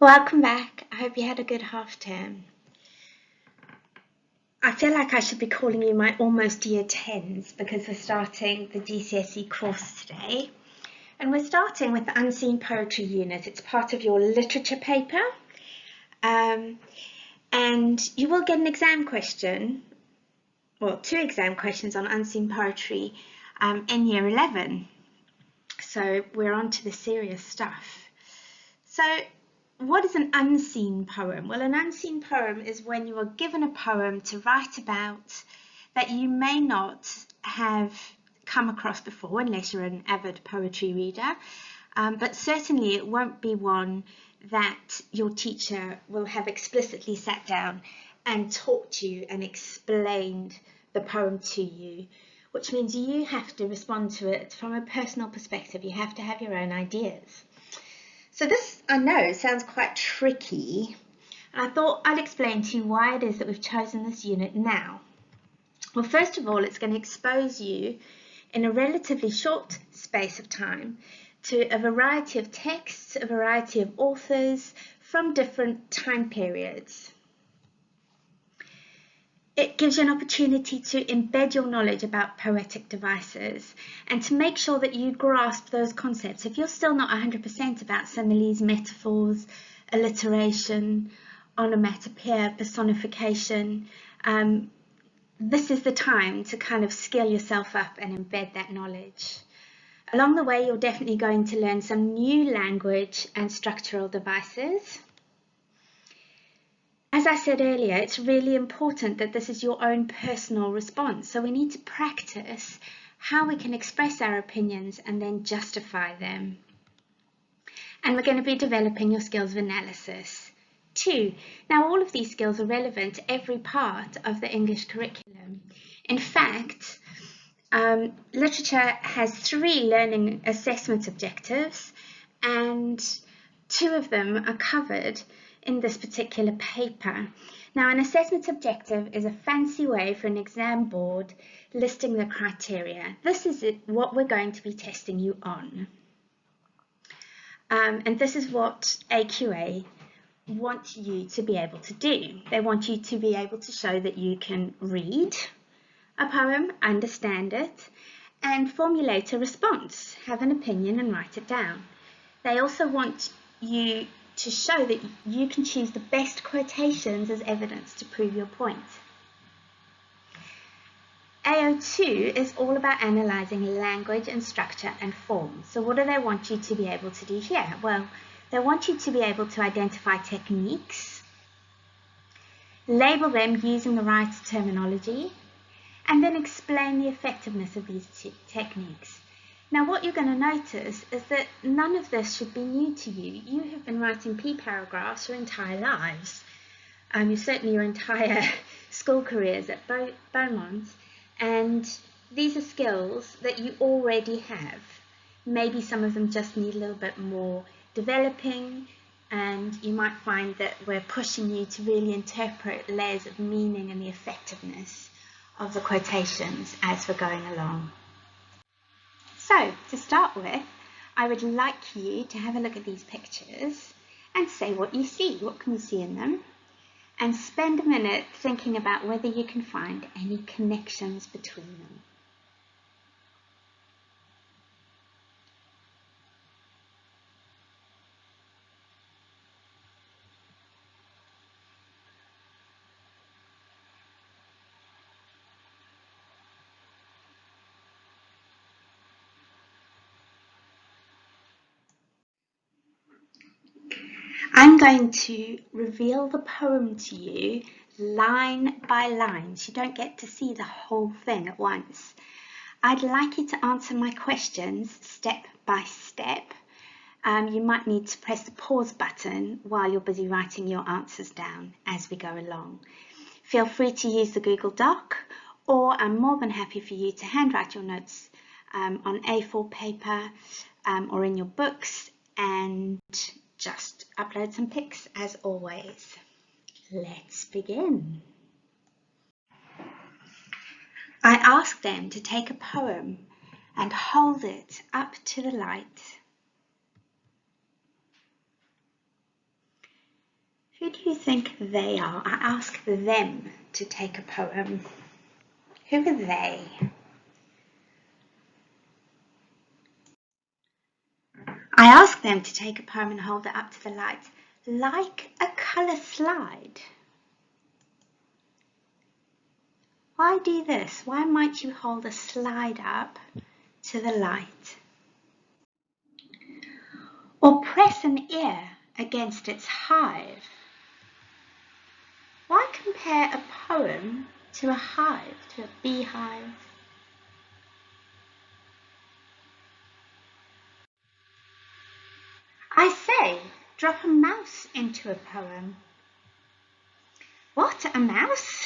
Welcome back. I hope you had a good half term. I feel like I should be calling you my almost year 10s because we're starting the GCSE course today. And we're starting with the Unseen Poetry unit. It's part of your literature paper. And you will get an exam question, well, 2 exam questions on Unseen Poetry in year 11. So we're on to the serious stuff. So what is an unseen poem? Well, an unseen poem is when you are given a poem to write about that you may not have come across before unless you're an avid poetry reader, but certainly it won't be one that your teacher will have explicitly sat down and taught you and explained the poem to you, which means you have to respond to it from a personal perspective. You have to have your own ideas. So this, I know, sounds quite tricky, and I thought I'd explain to you why it is that we've chosen this unit now. Well, first of all, it's going to expose you in a relatively short space of time to a variety of texts, a variety of authors from different time periods. It gives you an opportunity to embed your knowledge about poetic devices and to make sure that you grasp those concepts. If you're still not 100% about similes, metaphors, alliteration, onomatopoeia, personification, this is the time to kind of scale yourself up and embed that knowledge. Along the way, you're definitely going to learn some new language and structural devices. As I said earlier, it's really important that this is your own personal response. So we need to practice how we can express our opinions and then justify them. And we're going to be developing your skills of analysis too. Now, all of these skills are relevant to every part of the English curriculum. In fact, literature has 3 learning assessment objectives, and 2 of them are covered in this particular paper. Now, an assessment objective is a fancy way for an exam board listing the criteria. This is what we're going to be testing you on. And this is what AQA want you to be able to do. They want you to be able to show that you can read a poem, understand it, and formulate a response, have an opinion and write it down. They also want you to show that you can choose the best quotations as evidence to prove your point. AO2 is all about analysing language and structure and form. So what do they want you to be able to do here? Well, they want you to be able to identify techniques, label them using the right terminology, and then explain the effectiveness of these techniques. Now, what you're going to notice is that none of this should be new to you. You have been writing P paragraphs your entire lives, certainly your entire school careers at Beaumont, and these are skills that you already have. Maybe some of them just need a little bit more developing, and you might find that we're pushing you to really interpret layers of meaning and the effectiveness of the quotations as we're going along. So, to start with, I would like you to have a look at these pictures and say what you see. What can you see in them? And spend a minute thinking about whether you can find any connections between them. I'm going to reveal the poem to you line by line, so you don't get to see the whole thing at once. I'd like you to answer my questions step by step. You might need to press the pause button while you're busy writing your answers down as we go along. Feel free to use the Google Doc, or I'm more than happy for you to handwrite your notes on A4 paper or in your books, and just upload some pics as always. Let's begin. I asked them to take a poem and hold it up to the light. Who do you think they are? I ask them to take a poem. Who are they? I ask them to take a poem and hold it up to the light, like a colour slide. Why do this? Why might you hold a slide up to the light? Or press an ear against its hive? Why compare a poem to a hive, to a beehive? I say, drop a mouse into a poem. What, a mouse?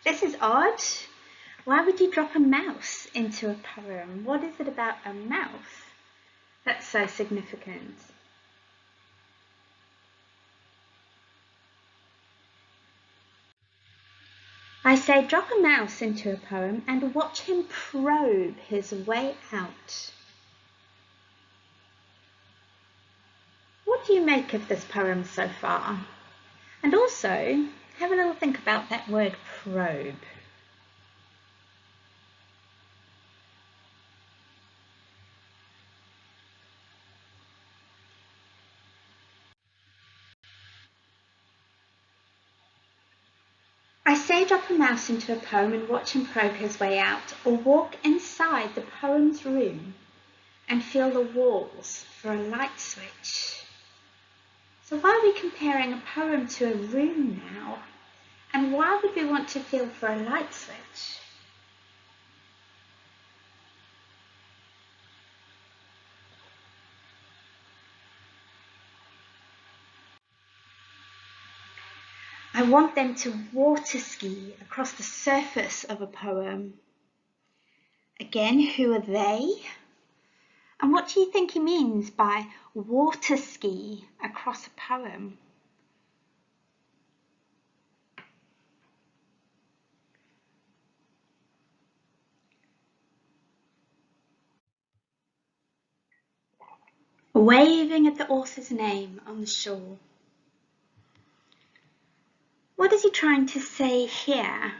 This is odd. Why would you drop a mouse into a poem? What is it about a mouse that's so significant? I say, drop a mouse into a poem and watch him probe his way out. What do you make of this poem so far? And also, have a little think about that word probe. I say drop a mouse into a poem and watch him probe his way out, or walk inside the poem's room and feel the walls for a light switch. So why are we comparing a poem to a room now? And why would we want to feel for a light switch? I want them to water ski across the surface of a poem. Again, who are they? And what do you think he means by water ski across a poem? Waving at the author's name on the shore. What is he trying to say here?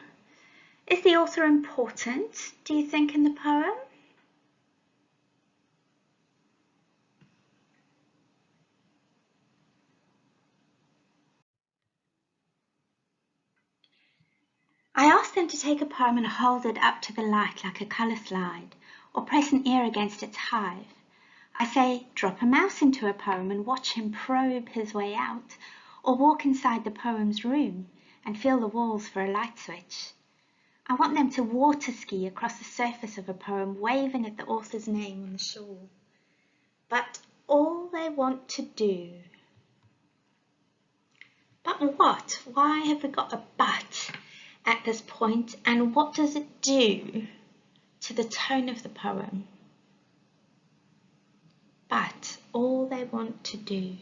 Is the author important, do you think, in the poem? I ask them to take a poem and hold it up to the light like a colour slide, or press an ear against its hive. I say, drop a mouse into a poem and watch him probe his way out, or walk inside the poem's room and feel the walls for a light switch. I want them to water ski across the surface of a poem, waving at the author's name on the shore. But all they want to do. But what? Why have we got a but at this point, and what does it do to the tone of the poem? But all they want to do.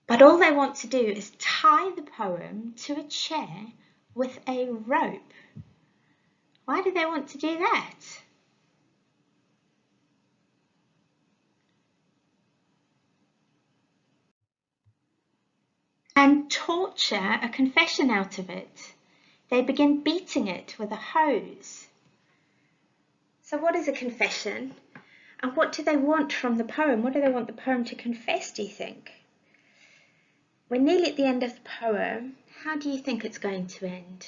But all they want to do is tie the poem to a chair with a rope. Why do they want to do that? And torture a confession out of it. They begin beating it with a hose. So what is a confession? And what do they want from the poem? What do they want the poem to confess, do you think? We're nearly at the end of the poem. How do you think it's going to end?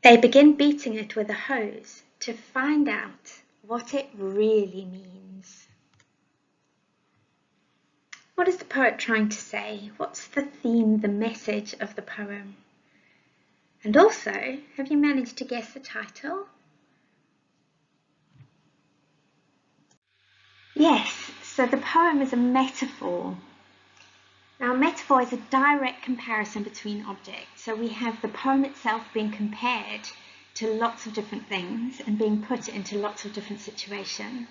They begin beating it with a hose to find out what it really means. What is the poet trying to say? What's the theme, the message of the poem? And also, have you managed to guess the title? Yes, so the poem is a metaphor. Now, a metaphor is a direct comparison between objects. So we have the poem itself being compared to lots of different things and being put into lots of different situations.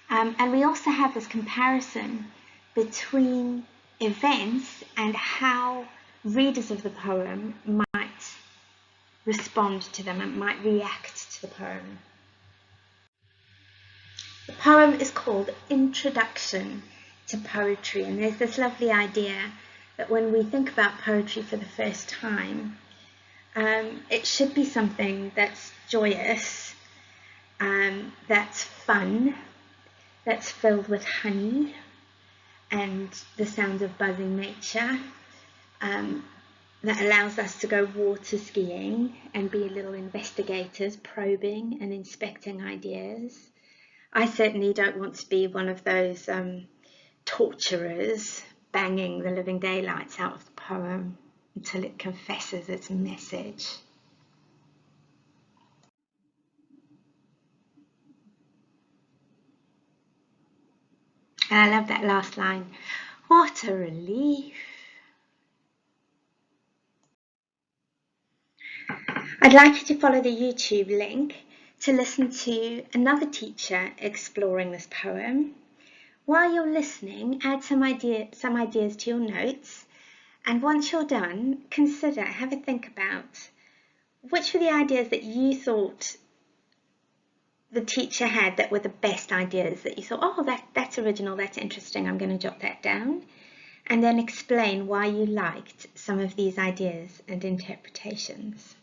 And we also have this comparison between events and how readers of the poem might respond to them and might react to the poem. The poem is called Introduction to Poetry, and there's this lovely idea that when we think about poetry for the first time, it should be something that's joyous, that's fun, that's filled with honey and the sounds of buzzing nature, that allows us to go water skiing and be little investigators, probing and inspecting ideas. I certainly don't want to be one of those torturers banging the living daylights out of the poem until it confesses its message. And I love that last line, what a relief. I'd like you to follow the YouTube link to listen to another teacher exploring this poem. While you're listening, add some ideas to your notes, and once you're done, have a think about which were the ideas that you thought the teacher had that were the best ideas, that you thought, oh, that's original, that's interesting, I'm going to jot that down, and then explain why you liked some of these ideas and interpretations.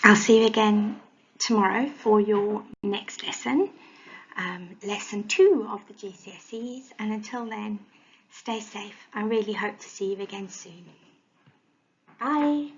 I'll see you again tomorrow for your next lesson, lesson 2 of the GCSEs, and until then, stay safe. I really hope to see you again soon. Bye.